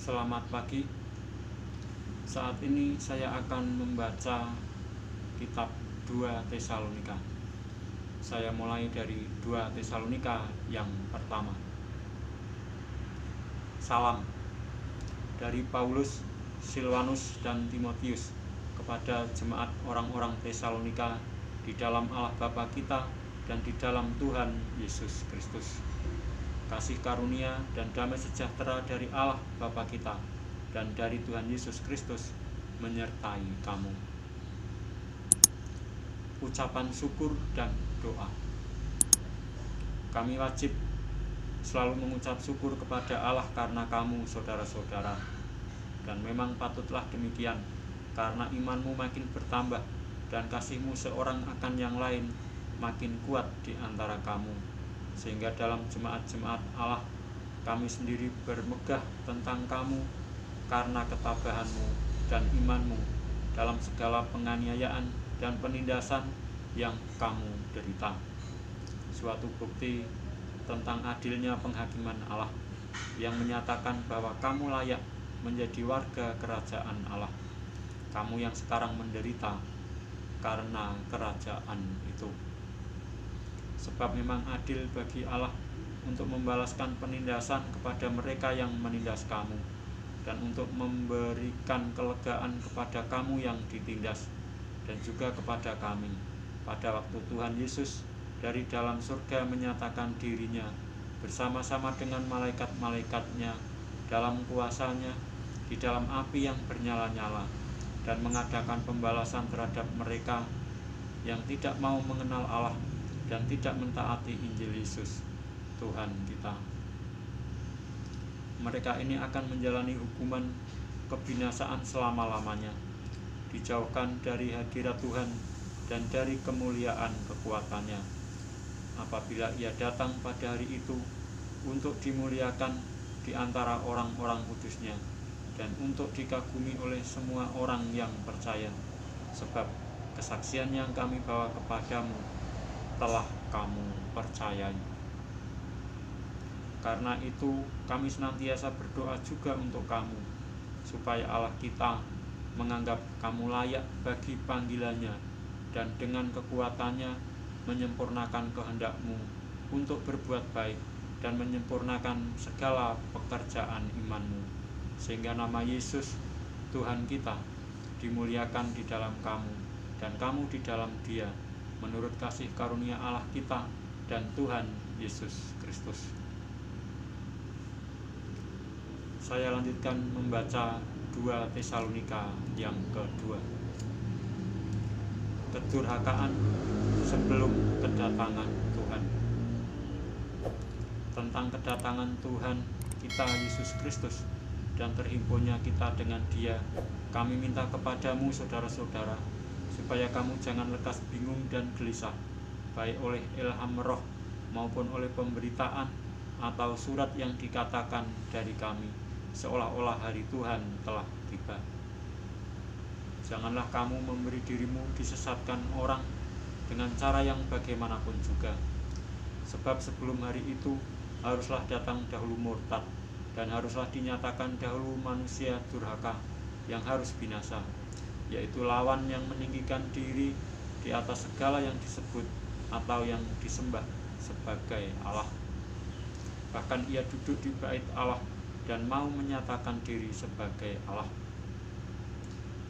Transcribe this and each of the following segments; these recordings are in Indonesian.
Selamat pagi. Saat ini saya akan membaca kitab 2 Tesalonika. Saya mulai dari 2 Tesalonika yang pertama. Salam dari Paulus, Silwanus, dan Timotius kepada jemaat orang-orang Tesalonika di dalam Allah Bapa kita dan di dalam Tuhan Yesus Kristus. Kasih karunia dan damai sejahtera dari Allah Bapa kita dan dari Tuhan Yesus Kristus menyertai kamu. Ucapan syukur dan doa. Kami wajib selalu mengucap syukur kepada Allah karena kamu, saudara-saudara. Dan memang patutlah demikian, karena imanmu makin bertambah dan kasihmu seorang akan yang lain makin kuat di antara kamu. Sehingga dalam jemaat-jemaat Allah kami sendiri bermegah tentang kamu karena ketabahanmu dan imanmu dalam segala penganiayaan dan penindasan yang kamu derita. Suatu bukti tentang adilnya penghakiman Allah yang menyatakan bahwa kamu layak menjadi warga kerajaan Allah, kamu yang sekarang menderita karena kerajaan itu. Sebab memang adil bagi Allah untuk membalaskan penindasan kepada mereka yang menindas kamu, dan untuk memberikan kelegaan kepada kamu yang ditindas, dan juga kepada kami pada waktu Tuhan Yesus dari dalam surga menyatakan dirinya bersama-sama dengan malaikat-malaikatnya dalam kuasanya di dalam api yang bernyala-nyala, dan mengadakan pembalasan terhadap mereka yang tidak mau mengenal Allah dan tidak mentaati Injil Yesus Tuhan kita. Mereka ini akan menjalani hukuman kebinasaan selama-lamanya, dijauhkan dari hadirat Tuhan dan dari kemuliaan kekuatannya, apabila Ia datang pada hari itu untuk dimuliakan di antara orang-orang kudusnya dan untuk dikagumi oleh semua orang yang percaya, sebab kesaksian yang kami bawa kepadamu telah kamu percayai. Karena itu kami senantiasa berdoa juga untuk kamu, supaya Allah kita menganggap kamu layak bagi panggilannya, dan dengan kekuatannya menyempurnakan kehendakmu untuk berbuat baik dan menyempurnakan segala pekerjaan imanmu, sehingga nama Yesus Tuhan kita dimuliakan di dalam kamu dan kamu di dalam Dia, menurut kasih karunia Allah kita dan Tuhan Yesus Kristus. Saya lanjutkan membaca 2 Tesalonika yang kedua. Kedurhakaan sebelum kedatangan Tuhan. Tentang kedatangan Tuhan kita Yesus Kristus dan terhimpunnya kita dengan Dia, kami minta kepadamu, saudara-saudara, supaya kamu jangan lekas bingung dan gelisah, baik oleh ilham roh maupun oleh pemberitaan atau surat yang dikatakan dari kami, seolah-olah hari Tuhan telah tiba. Janganlah kamu memberi dirimu disesatkan orang dengan cara yang bagaimanapun juga, sebab sebelum hari itu haruslah datang dahulu murtad, dan haruslah dinyatakan dahulu manusia durhaka yang harus binasa, yaitu lawan yang meninggikan diri di atas segala yang disebut atau yang disembah sebagai Allah. Bahkan ia duduk di bait Allah dan mau menyatakan diri sebagai Allah.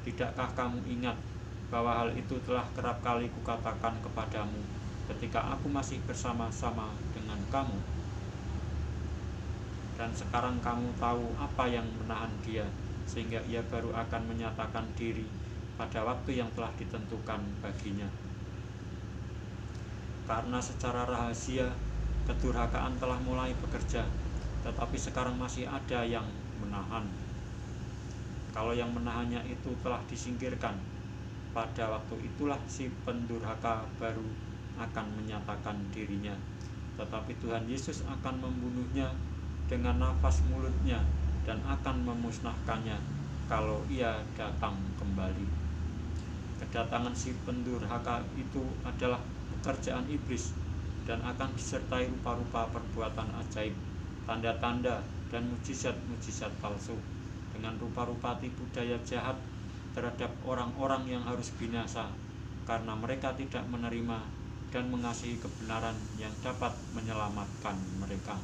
Tidakkah kamu ingat bahwa hal itu telah kerap kali kukatakan kepadamu ketika aku masih bersama-sama dengan kamu? Dan sekarang kamu tahu apa yang menahan dia, sehingga ia baru akan menyatakan diri pada waktu yang telah ditentukan baginya. Karena secara rahasia kedurhakaan telah mulai bekerja, tetapi sekarang masih ada yang menahan. Kalau yang menahannya itu telah disingkirkan, pada waktu itulah si pendurhaka baru akan menyatakan dirinya, tetapi Tuhan Yesus akan membunuhnya dengan nafas mulutnya dan akan memusnahkannya kalau ia datang kembali. Kedatangan si pendurhaka itu adalah pekerjaan iblis dan akan disertai rupa-rupa perbuatan ajaib, tanda-tanda, dan mujizat-mujizat palsu, dengan rupa-rupa tipu daya jahat terhadap orang-orang yang harus binasa, karena mereka tidak menerima dan mengasihi kebenaran yang dapat menyelamatkan mereka.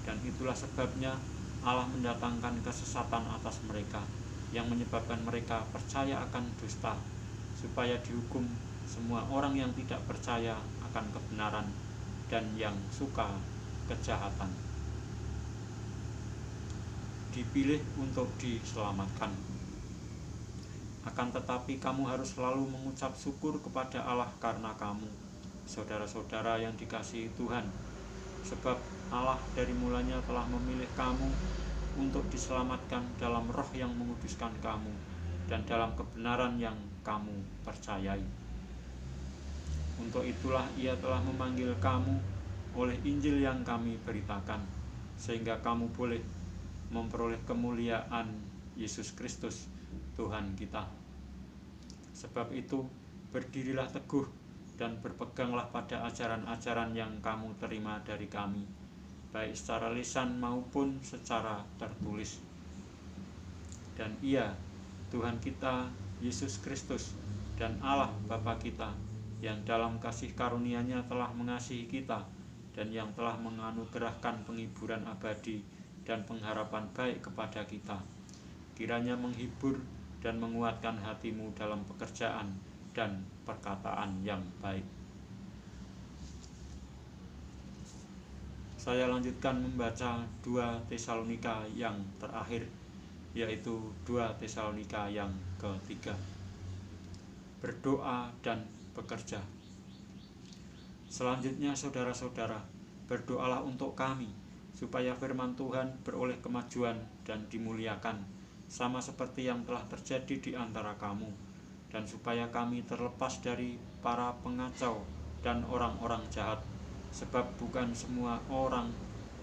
Dan itulah sebabnya Allah mendatangkan kesesatan atas mereka, yang menyebabkan mereka percaya akan dusta, supaya dihukum semua orang yang tidak percaya akan kebenaran dan yang suka kejahatan. Dipilih untuk diselamatkan. Akan tetapi kamu harus selalu mengucap syukur kepada Allah karena kamu, saudara-saudara yang dikasihi Tuhan, sebab Allah dari mulanya telah memilih kamu untuk diselamatkan dalam roh yang menguduskan kamu dan dalam kebenaran yang kamu percayai. Untuk itulah Ia telah memanggil kamu oleh Injil yang kami beritakan, sehingga kamu boleh memperoleh kemuliaan Yesus Kristus Tuhan kita. Sebab itu, berdirilah teguh dan berpeganglah pada ajaran-ajaran yang kamu terima dari kami, baik secara lisan maupun secara tertulis. Dan Ia, Tuhan kita Yesus Kristus, dan Allah Bapa kita, yang dalam kasih karunia-Nya telah mengasihi kita dan yang telah menganugerahkan penghiburan abadi dan pengharapan baik kepada kita, kiranya menghibur dan menguatkan hatimu dalam pekerjaan dan perkataan yang baik. Saya lanjutkan membaca 2 Tesalonika yang terakhir, yaitu 2 Tesalonika yang ketiga. Berdoa dan bekerja. Selanjutnya, saudara-saudara, berdoalah untuk kami, supaya firman Tuhan beroleh kemajuan dan dimuliakan, sama seperti yang telah terjadi di antara kamu, dan supaya kami terlepas dari para pengacau dan orang-orang jahat, sebab bukan semua orang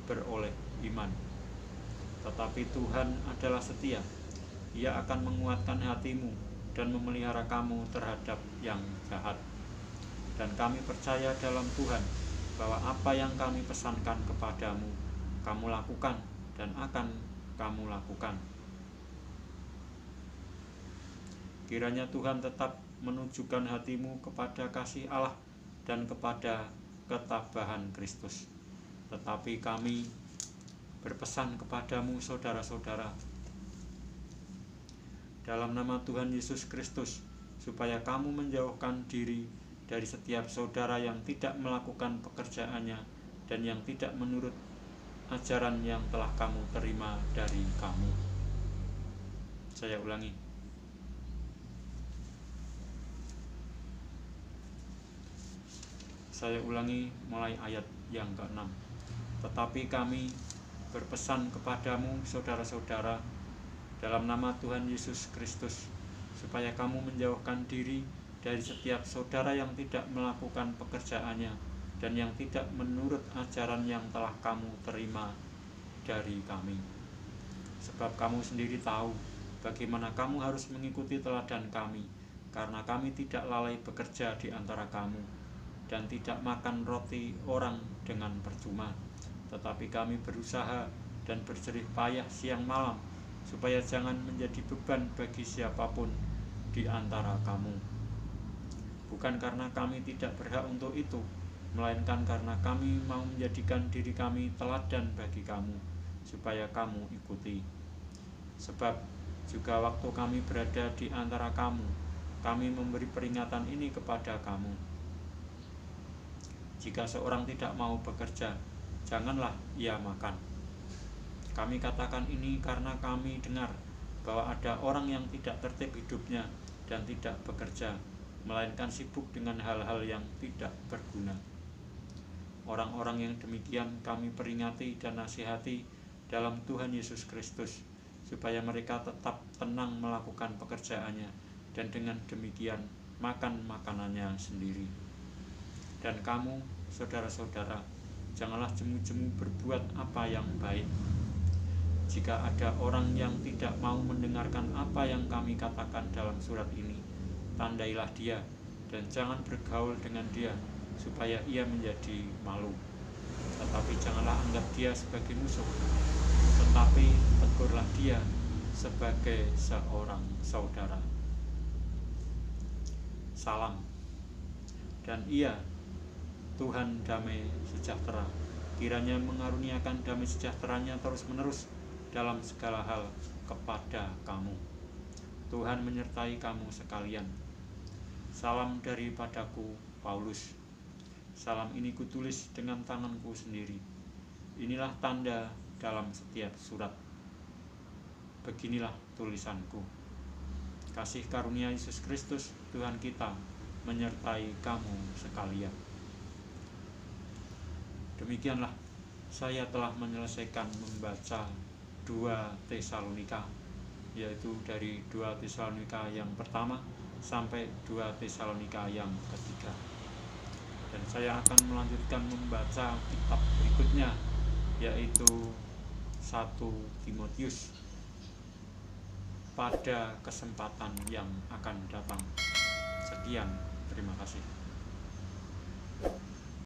beroleh iman. Tetapi Tuhan adalah setia. Ia akan menguatkan hatimu dan memelihara kamu terhadap yang jahat. Dan kami percaya dalam Tuhan bahwa apa yang kami pesankan kepadamu, kamu lakukan dan akan kamu lakukan. Kiranya Tuhan tetap menunjukkan hatimu kepada kasih Allah dan kepada ketabahan Kristus. Tetapi kami berpesan kepadamu, saudara-saudara, dalam nama Tuhan Yesus Kristus, supaya kamu menjauhkan diri dari setiap saudara yang tidak melakukan pekerjaannya dan yang tidak menurut ajaran yang telah kamu terima dari kamu. Saya ulangi. Saya ulangi mulai ayat yang ke-6. Tetapi kami berpesan kepadamu, saudara-saudara, dalam nama Tuhan Yesus Kristus, supaya kamu menjauhkan diri dari setiap saudara yang tidak melakukan pekerjaannya dan yang tidak menurut ajaran yang telah kamu terima dari kami. Sebab kamu sendiri tahu bagaimana kamu harus mengikuti teladan kami, karena kami tidak lalai bekerja di antara kamu dan tidak makan roti orang dengan percuma, tetapi kami berusaha dan berjerih payah siang malam, supaya jangan menjadi beban bagi siapapun di antara kamu. Bukan karena kami tidak berhak untuk itu, melainkan karena kami mau menjadikan diri kami teladan bagi kamu, supaya kamu ikuti. Sebab juga waktu kami berada di antara kamu, kami memberi peringatan ini kepada kamu. Jika seorang tidak mau bekerja, janganlah ia makan. Kami katakan ini karena kami dengar bahwa ada orang yang tidak tertib hidupnya dan tidak bekerja, melainkan sibuk dengan hal-hal yang tidak berguna. Orang-orang yang demikian kami peringati dan nasihati dalam Tuhan Yesus Kristus, supaya mereka tetap tenang melakukan pekerjaannya dan dengan demikian makan makanannya sendiri. Dan kamu, saudara-saudara, janganlah jemu-jemu berbuat apa yang baik. Jika ada orang yang tidak mau mendengarkan apa yang kami katakan dalam surat ini, tandailah dia dan jangan bergaul dengan dia, supaya ia menjadi malu. Tetapi janganlah anggap dia sebagai musuh, tetapi tegurlah dia sebagai seorang saudara. Salam. Dan ia, Tuhan damai sejahtera, kiranya mengaruniakan damai sejahteranya terus-menerus dalam segala hal kepada kamu. Tuhan menyertai kamu sekalian. Salam daripadaku, Paulus. Salam ini kutulis dengan tanganku sendiri. Inilah tanda dalam setiap surat. Beginilah tulisanku. Kasih karunia Yesus Kristus Tuhan kita menyertai kamu sekalian. Demikianlah saya telah menyelesaikan membaca 2 Tesalonika, yaitu dari 2 Tesalonika yang pertama sampai 2 Tesalonika yang ketiga. Dan saya akan melanjutkan membaca kitab berikutnya, yaitu 1 Timotius pada kesempatan yang akan datang. Sekian, terima kasih.